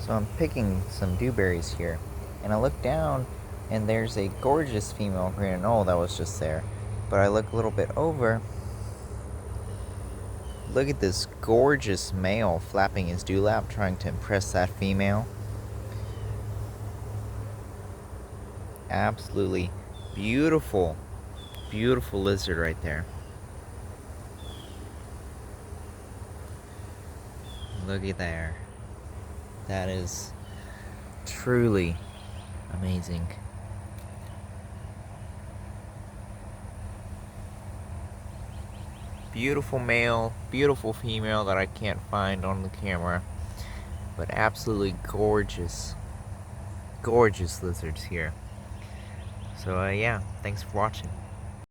So I'm picking some dewberries here, and I look down, and there's a gorgeous female green anole that was just there. But I look a little bit over. Look at this gorgeous male flapping his dewlap, trying to impress that female. Absolutely beautiful, beautiful lizard right there. Look at there. That is truly amazing. Beautiful male, beautiful female that I can't find on the camera, but absolutely gorgeous, gorgeous lizards here. So yeah, thanks for watching.